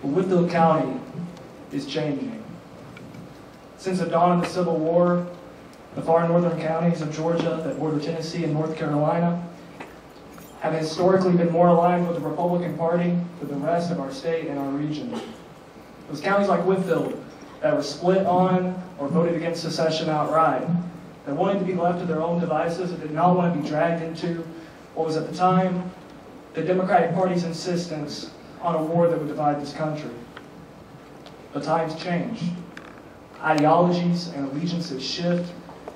Whitfield County is changing. Since the dawn of the Civil War, the far northern counties of Georgia that border Tennessee and North Carolina have historically been more aligned with the Republican Party than the rest of our state and our region. It was counties like Whitfield that were split on or voted against secession outright, that wanted to be left to their own devices and did not want to be dragged into what was at the time the Democratic Party's insistence on a war that would divide this country. But times change. Ideologies and allegiances shift,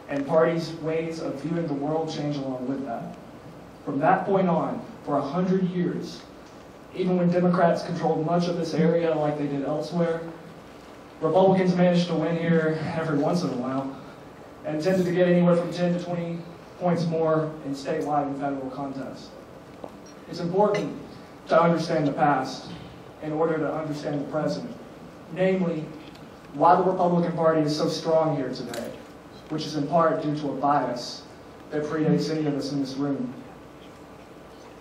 and parties' ways of viewing the world change along with that. From that point on, for 100 years, even when Democrats controlled much of this area like they did elsewhere, Republicans managed to win here every once in a while and tended to get anywhere from 10 to 20 points more in statewide and federal contests. It's important to understand the past in order to understand the present, namely, why the Republican Party is so strong here today, which is in part due to a bias that predates any of us in this room.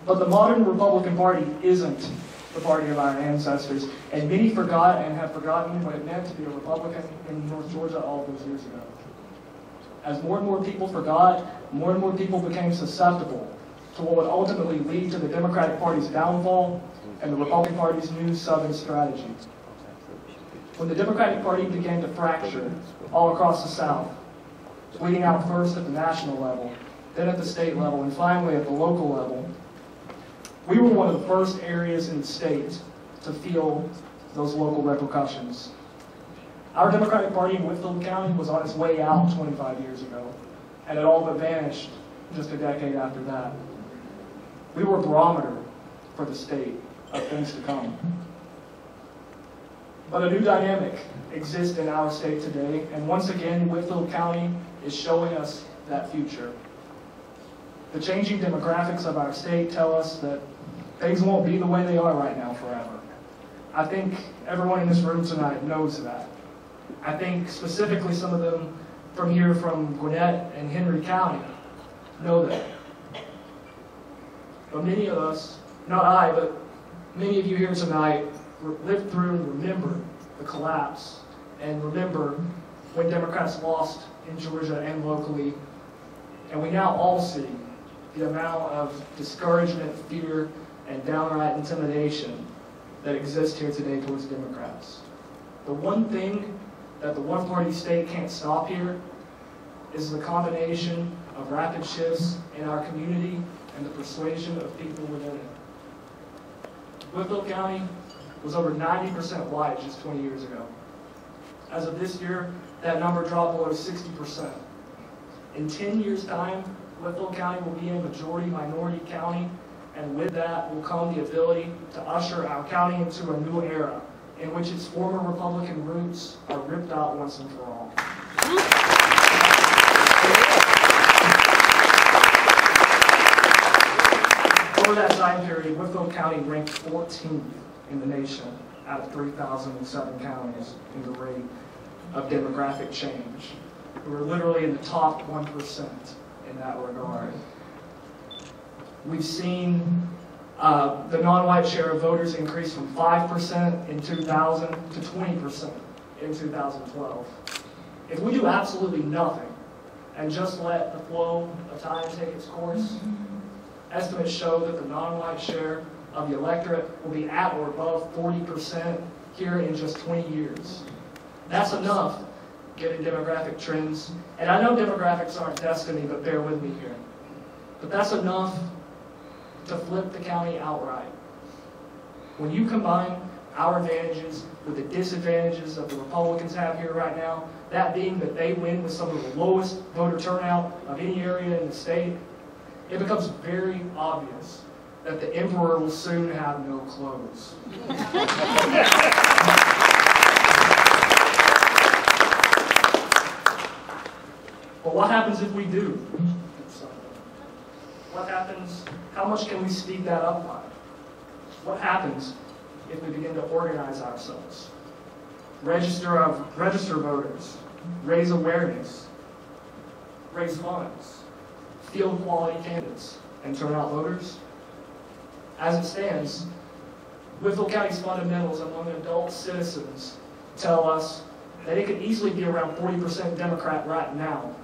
But the modern Republican Party isn't the party of our ancestors, and many forgot and have forgotten what it meant to be a Republican in North Georgia all those years ago. As more and more people forgot, more and more people became susceptible to what would ultimately lead to the Democratic Party's downfall and the Republican Party's new Southern strategy. When the Democratic Party began to fracture all across the South, bleeding out first at the national level, then at the state level, and finally at the local level, we were one of the first areas in the state to feel those local repercussions. Our Democratic Party in Whitfield County was on its way out 25 years ago, and it all but vanished just a decade after that. We were a barometer for the state of things to come. But a new dynamic exists in our state today, and once again, Whitfield County is showing us that future. The changing demographics of our state tell us that things won't be the way they are right now forever. I think everyone in this room tonight knows that. I think specifically some of them from here from Gwinnett and Henry County know that. But many of us, not I, but many of you here tonight lived through and remember the collapse and remember when Democrats lost in Georgia and locally. And we now all see the amount of discouragement, fear, and downright intimidation that exists here today towards Democrats. The one thing that the one-party state can't stop here is the combination of rapid shifts in our community and the persuasion of people within it. Whitfield County was over 90% white just 20 years ago. As of this year, that number dropped below 60%. In 10 years' time, Whitfield County will be a majority minority county, and with that will come the ability to usher our county into a new era in which its former Republican roots are ripped out once and for all. Over that time period, Whitfield County ranked 14th in the nation out of 3,007 counties in the rate of demographic change. We were literally in the top 1% in that regard. We've seen the non-white share of voters increase from 5% in 2000 to 20% in 2012. If we do absolutely nothing and just let the flow of time take its course, estimates show that the non-white share of the electorate will be at or above 40% here in just 20 years. That's enough given demographic trends. And I know demographics aren't destiny, but bear with me here. But that's enough to flip the county outright. When you combine our advantages with the disadvantages that the Republicans have here right now, that being that they win with some of the lowest voter turnout of any area in the state, it becomes very obvious that the emperor will soon have no clothes. But what happens if we do? What happens? How much can we speed that up by? What happens if we begin to organize ourselves? register voters, raise awareness, raise funds, field quality candidates, and turn out voters. As it stands, Whitfield County's fundamentals among adult citizens tell us that it could easily be around 40% Democrat right now,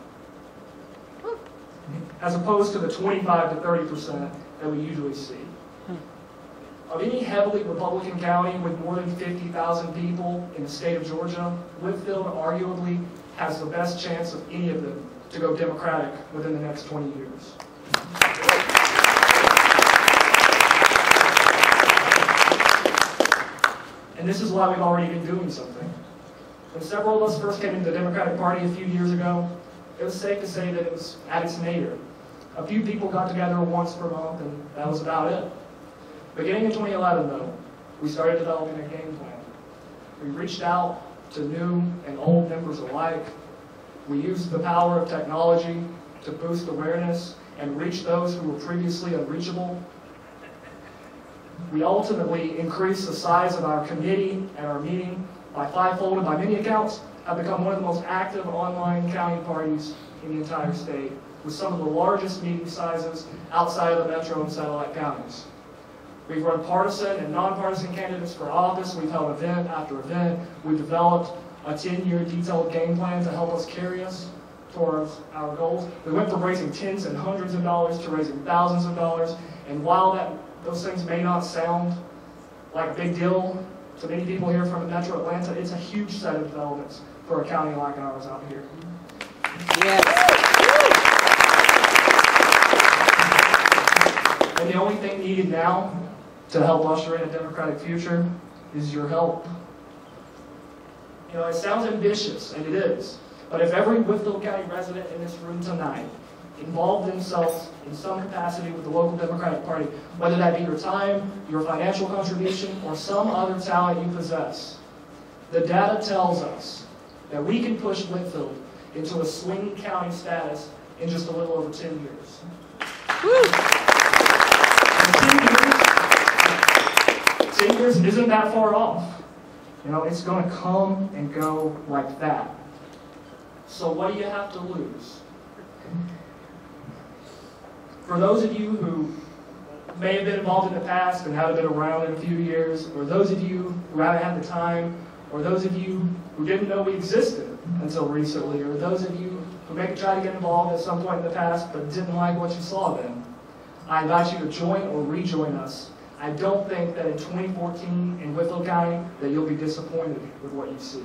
as opposed to the 25 to 30% that we usually see. Of any heavily Republican county with more than 50,000 people in the state of Georgia, Whitfield arguably has the best chance of any of them to go Democratic within the next 20 years. And this is why we've already been doing something. When several of us first came into the Democratic Party a few years ago, it was safe to say that it was at its nadir. A few people got together once per month, and that was about it. Beginning in 2011, though, we started developing a game plan. We reached out to new and old members alike. We used the power of technology to boost awareness and reach those who were previously unreachable. We ultimately increased the size of our committee and our meeting by fivefold, and by many accounts have become one of the most active online county parties in the entire state, with some of the largest meeting sizes outside of the metro and satellite counties. We've run partisan and nonpartisan candidates for office. We've held event after event. We've developed a 10-year detailed game plan to help us carry us towards our goals. We went from raising tens and hundreds of dollars to raising thousands of dollars. And while those things may not sound like a big deal to many people here from Metro Atlanta, it's a huge set of developments for a county like ours out here. Yes. And the only thing needed now to help usher in a democratic future is your help. You know, it sounds ambitious, and it is, but if every Whitfield County resident in this room tonight involved themselves in some capacity with the local Democratic Party, whether that be your time, your financial contribution, or some other talent you possess, the data tells us that we can push Whitfield into a swing county status in just a little over 10 years. Woo. 10 years isn't that far off. You know, it's going to come and go like that. So what do you have to lose? For those of you who may have been involved in the past and haven't been around in a few years, or those of you who haven't had the time, or those of you who didn't know we existed until recently, or those of you who maybe tried to get involved at some point in the past but didn't like what you saw then, I invite you to join or rejoin us. I don't think that in 2014 in Whitfield County that you'll be disappointed with what you see.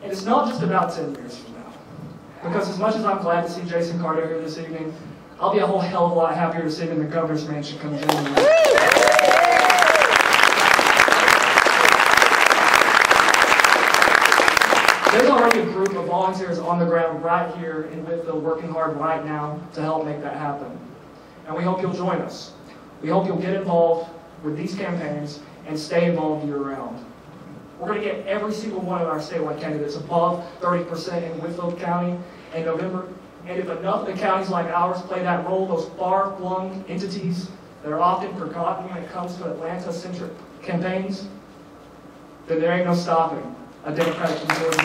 And it's not just about 10 years from now. Because as much as I'm glad to see Jason Carter here this evening, I'll be a whole hell of a lot happier to see him in the governor's mansion come January. There's already a group of volunteers on the ground right here in Whitfield working hard right now to help make that happen. And we hope you'll join us. We hope you'll get involved with these campaigns and stay involved year-round. We're going to get every single one of our statewide candidates above 30% in Whitfield County in November. And if enough of the counties like ours play that role, those far-flung entities that are often forgotten when it comes to Atlanta-centric campaigns, then there ain't no stopping a Democratic majority.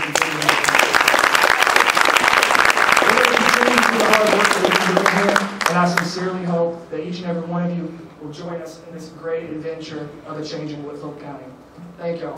We're going to continue to do the hard work that we've been doing here, and I sincerely hope that each and every one of you will join us in this great adventure of a changing Whitfield County. Thank y'all.